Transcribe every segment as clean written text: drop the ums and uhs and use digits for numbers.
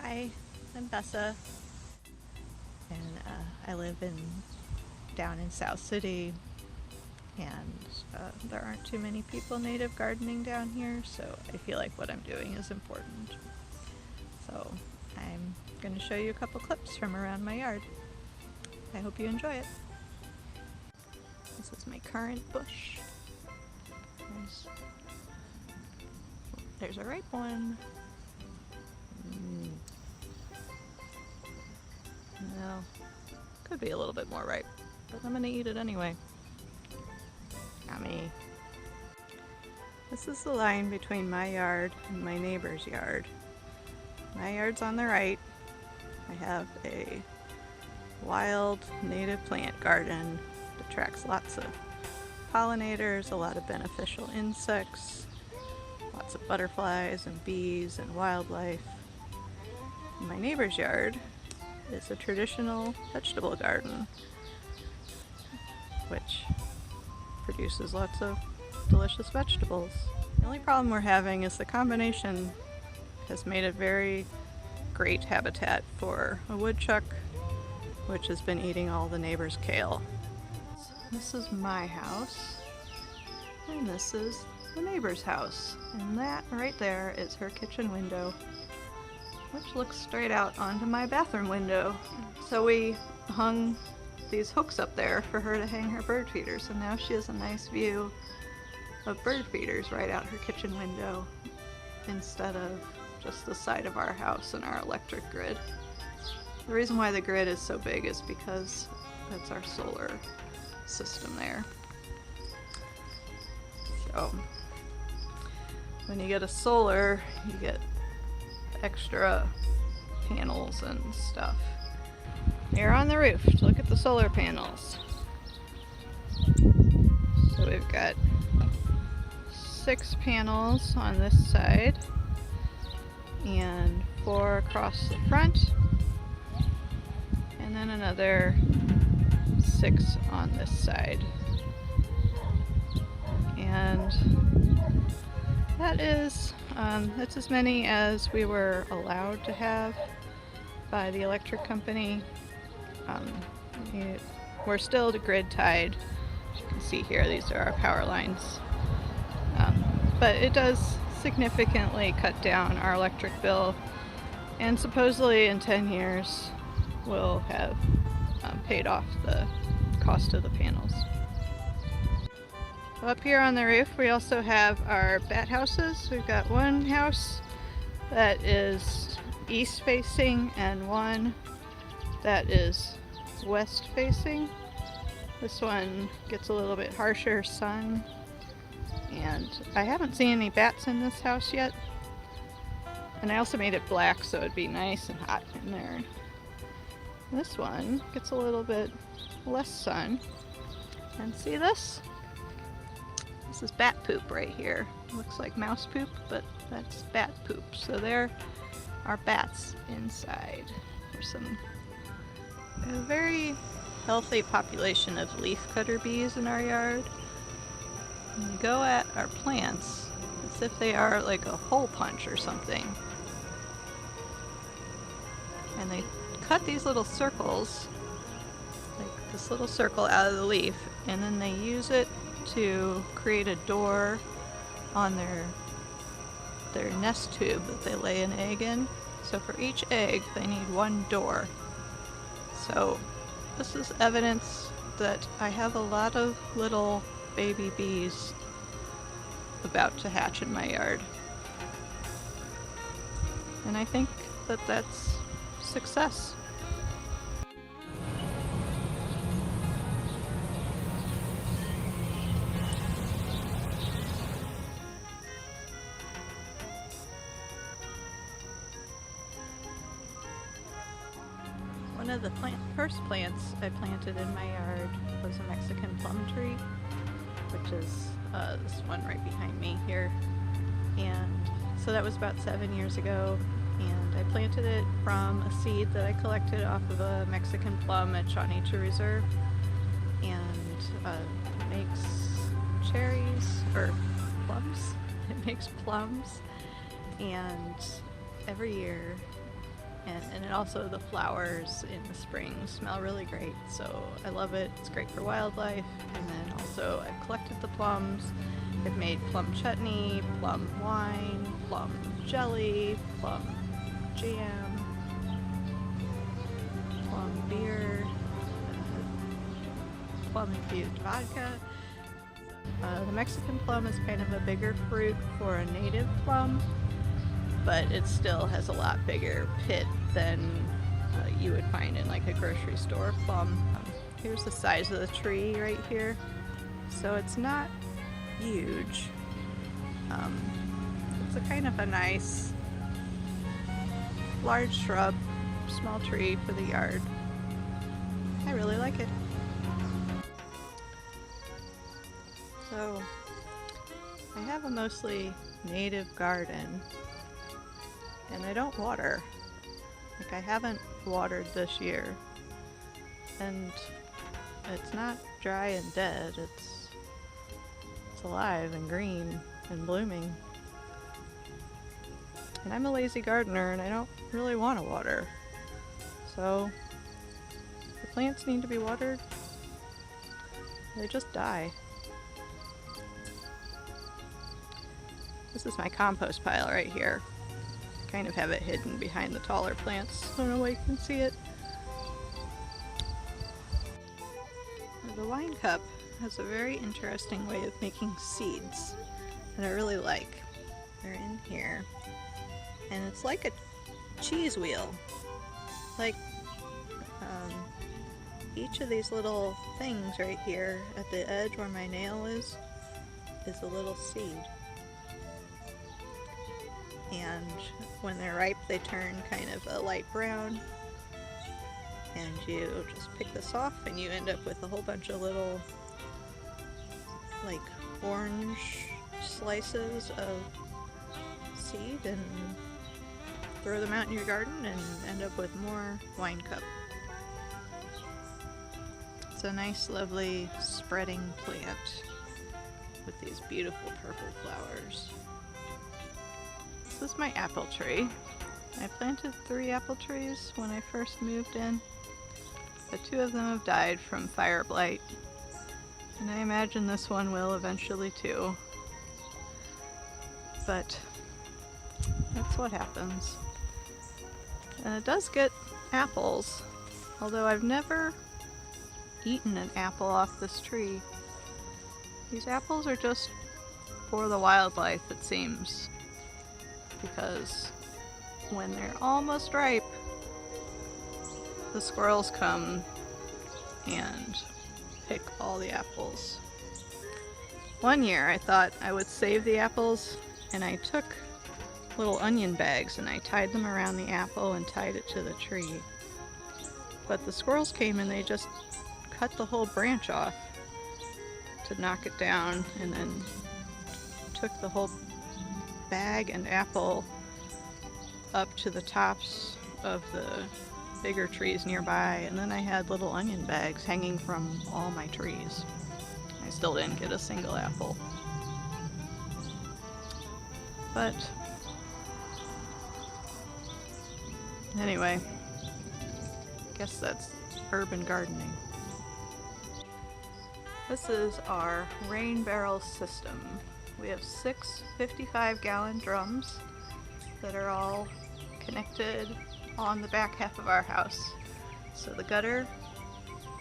Hi, I'm Besa, and I live down in South City, and there aren't too many people native gardening down here, so I feel like what I'm doing is important. So I'm going to show you a couple clips from around my yard. I hope you enjoy it. This is my currant bush. There's a ripe one. No, could be a little bit more ripe, but I'm gonna eat it anyway. Yummy. This is the line between my yard and my neighbor's yard. My yard's on the right. I have a wild native plant garden that attracts lots of pollinators, a lot of beneficial insects, lots of butterflies and bees and wildlife. My neighbor's yard is a traditional vegetable garden, which produces lots of delicious vegetables. The only problem we're having is the combination has made a very great habitat for a woodchuck, which has been eating all the neighbors' kale. This is my house, and this is the neighbor's house, and that right there is her kitchen window, which looks straight out onto my bathroom window. So we hung these hooks up there for her to hang her bird feeders, and now she has a nice view of bird feeders right out her kitchen window instead of just the side of our house and our electric grid. The reason why the grid is so big is because that's our solar system there. So when you get a solar, you get extra panels and stuff. Here on the roof, look at the solar panels. So we've got 6 panels on this side and 4 across the front, and then another 6 on this side. And that's as many as we were allowed to have by the electric company. We're still grid tied. As you can see here, these are our power lines. But it does significantly cut down our electric bill, and supposedly in 10 years we'll have paid off the cost of the panels. Up here on the roof we also have our bat houses. We've got one house that is east facing and one that is west facing. This one gets a little bit harsher sun, and I haven't seen any bats in this house yet. And I also made it black so it'd be nice and hot in there. This one gets a little bit less sun. And see this? This is bat poop right here. Looks like mouse poop, but that's bat poop. So there are bats inside. There's a very healthy population of leafcutter bees in our yard. When you go at our plants, as if they are like a hole punch or something. And they cut these little circles, like this little circle out of the leaf, and then they use it to create a door on their nest tube that they lay an egg in. So for each egg they need one door. So this is evidence that I have a lot of little baby bees about to hatch in my yard. And I think that that's success. One of the first plants I planted in my yard was a Mexican plum tree, which is this one right behind me here. And so that was about 7 years ago, and I planted it from a seed that I collected off of a Mexican plum at Shaw Nature Reserve, and it makes cherries, or plums. It makes plums, and every year And it also, the flowers in the spring smell really great, so I love it. It's great for wildlife. And then also I've collected the plums. I've made plum chutney, plum wine, plum jelly, plum jam, plum beer, plum infused vodka. The Mexican plum is kind of a bigger fruit for a native plum, but it still has a lot bigger pit than you would find in like a grocery store plum. Here's the size of the tree right here. So it's not huge. It's a kind of a nice large shrub, small tree for the yard. I really like it. So I have a mostly native garden, and I don't water. Like, I haven't watered this year, and it's not dry and dead. It's alive and green and blooming. And I'm a lazy gardener, and I don't really want to water. So the plants need to be watered. They just die. This is my compost pile right here. Kind of have it hidden behind the taller plants. I don't know why you can see it. The wine cup has a very interesting way of making seeds that I really like. They're in here. And it's like a cheese wheel. Like each of these little things right here at the edge where my nail is a little seed. And when they're ripe, they turn kind of a light brown. And you just pick this off and you end up with a whole bunch of little like orange slices of seed, and throw them out in your garden and end up with more wine cup. It's a nice, lovely spreading plant with these beautiful purple flowers. This is my apple tree. I planted 3 apple trees when I first moved in, but 2 of them have died from fire blight, and I imagine this one will eventually too. But that's what happens. And it does get apples, although I've never eaten an apple off this tree. These apples are just for the wildlife, it seems. Because when they're almost ripe, the squirrels come and pick all the apples. One year I thought I would save the apples, and I took little onion bags and I tied them around the apple and tied it to the tree. But the squirrels came and they just cut the whole branch off to knock it down, and then took the whole bag and apple up to the tops of the bigger trees nearby, and then I had little onion bags hanging from all my trees. I still didn't get a single apple. But anyway, I guess that's urban gardening. This is our rain barrel system. We have 6 55-gallon drums that are all connected on the back half of our house. So the gutter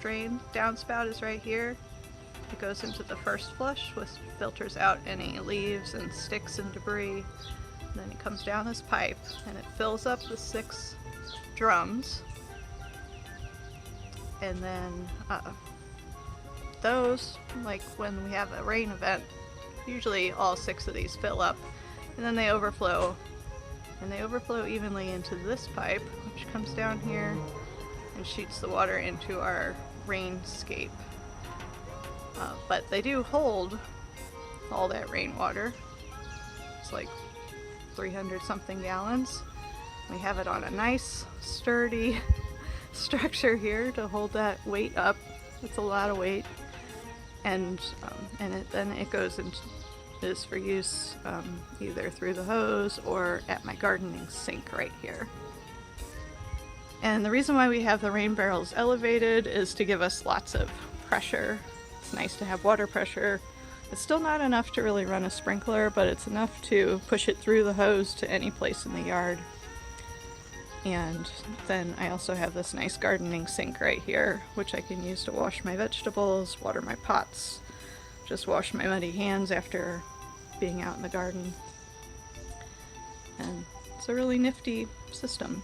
drain downspout is right here. It goes into the first flush, which filters out any leaves and sticks and debris. And then it comes down this pipe and it fills up the 6 drums. And then those, like when we have a rain event, usually all 6 of these fill up, and then they overflow. And they overflow evenly into this pipe, which comes down here and shoots the water into our rainscape. But they do hold all that rainwater. It's like 300 something gallons. We have it on a nice sturdy structure here to hold that weight up. It's a lot of weight. And then it goes into is for use either through the hose or at my gardening sink right here. And the reason why we have the rain barrels elevated is to give us lots of pressure. It's nice to have water pressure. It's still not enough to really run a sprinkler, but it's enough to push it through the hose to any place in the yard. And then I also have this nice gardening sink right here, which I can use to wash my vegetables, water my pots, just wash my muddy hands after being out in the garden. And it's a really nifty system.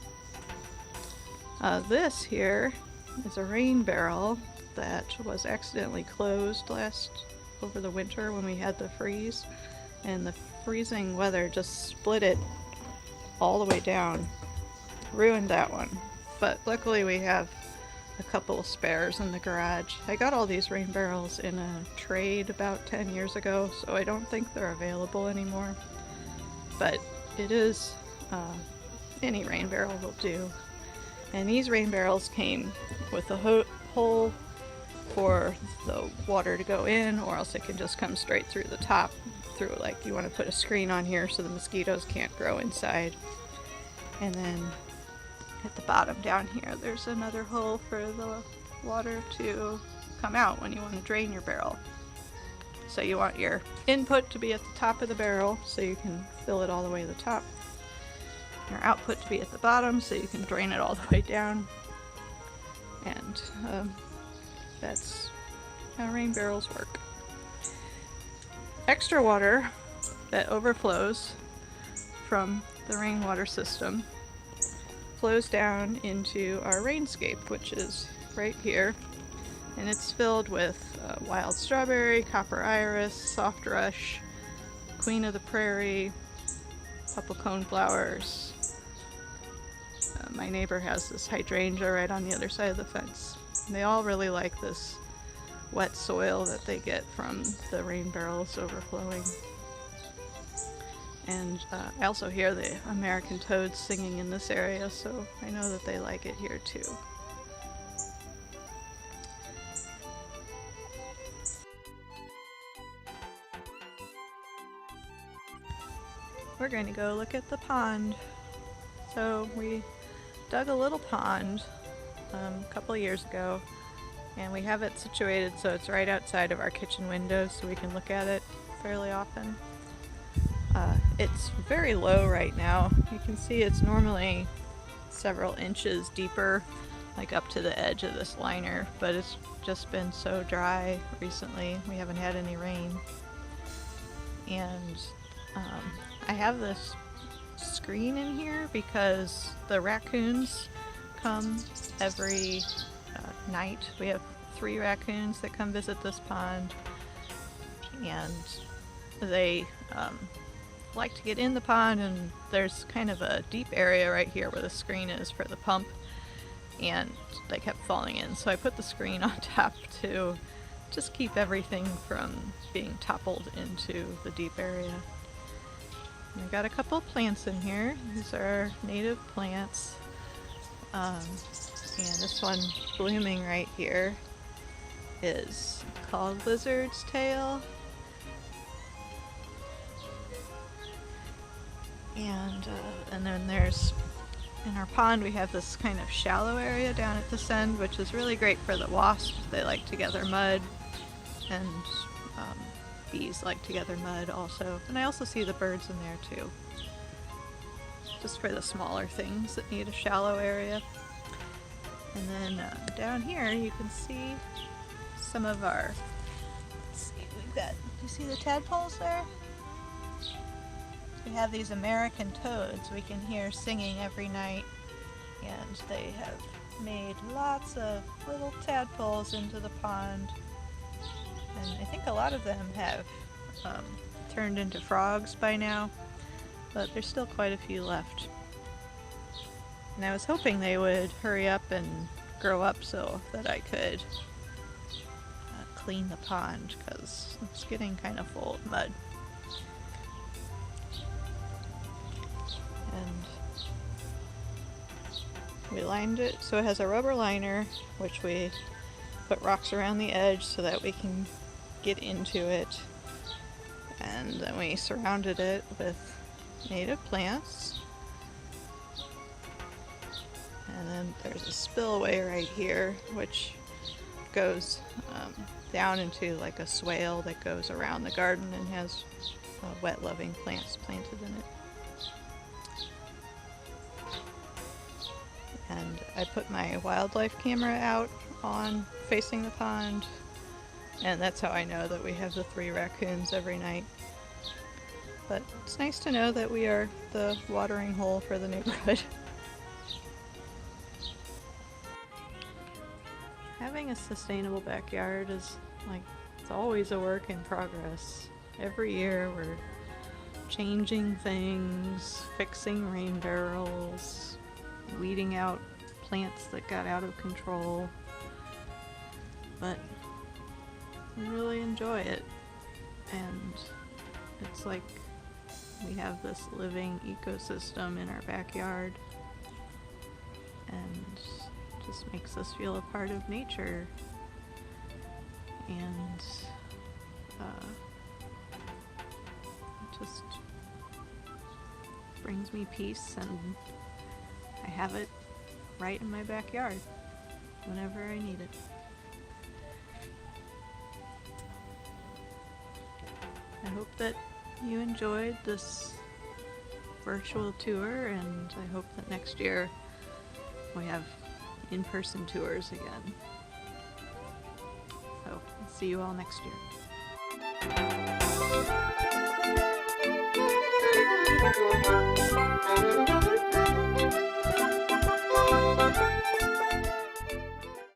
This here is a rain barrel that was accidentally closed over the winter when we had the freeze, and the freezing weather just split it all the way down, ruined that one. But luckily we have a couple of spares in the garage. I got all these rain barrels in a trade about 10 years ago, so I don't think they're available anymore. But it is, any rain barrel will do. And these rain barrels came with a hole for the water to go in, or else it can just come straight through the top, through, like, you want to put a screen on here so the mosquitoes can't grow inside. And then at the bottom down here there's another hole for the water to come out when you want to drain your barrel. So you want your input to be at the top of the barrel so you can fill it all the way to the top. Your output to be at the bottom so you can drain it all the way down. And that's how rain barrels work. Extra water that overflows from the rainwater system flows down into our rainscape, which is right here. And it's filled with wild strawberry, copper iris, soft rush, queen of the prairie, purple coneflowers. My neighbor has this hydrangea right on the other side of the fence. And they all really like this wet soil that they get from the rain barrels overflowing. And I also hear the American toads singing in this area, so I know that they like it here too. We're going to go look at the pond. So we dug a little pond a couple of years ago, and we have it situated so it's right outside of our kitchen window so we can look at it fairly often. It's very low right now. You can see it's normally several inches deeper, like up to the edge of this liner, but it's just been so dry recently. We haven't had any rain. And I have this screen in here because the raccoons come every night. We have 3 raccoons that come visit this pond, and they like to get in the pond, and there's kind of a deep area right here where the screen is for the pump, and they kept falling in, so I put the screen on top to just keep everything from being toppled into the deep area. And I've got a couple of plants in here. These are native plants, and this one blooming right here is called lizard's tail. And then there's, in our pond we have this kind of shallow area down at this end, which is really great for the wasps. They like to gather mud, and bees like to gather mud also. And I also see the birds in there too, just for the smaller things that need a shallow area. And then down here you can see some of our, let's see, we've got, you see the tadpoles there? We have these American toads we can hear singing every night, and they have made lots of little tadpoles into the pond, and I think a lot of them have turned into frogs by now, but there's still quite a few left. And I was hoping they would hurry up and grow up so that I could clean the pond, because it's getting kind of full of mud. And we lined it so it has a rubber liner, which we put rocks around the edge so that we can get into it. And then we surrounded it with native plants. And then there's a spillway right here, which goes down into like a swale that goes around the garden and has wet-loving plants planted in it. And I put my wildlife camera out on facing the pond, and that's how I know that we have the 3 raccoons every night. But it's nice to know that we are the watering hole for the neighborhood. Having a sustainable backyard is like, it's always a work in progress. Every year we're changing things, fixing rain barrels, weeding out plants that got out of control. But we really enjoy it, and it's like we have this living ecosystem in our backyard, and it just makes us feel a part of nature, and it just brings me peace, and I have it right in my backyard whenever I need it. I hope that you enjoyed this virtual tour, and I hope that next year we have in-person tours again. So, I'll see you all next year.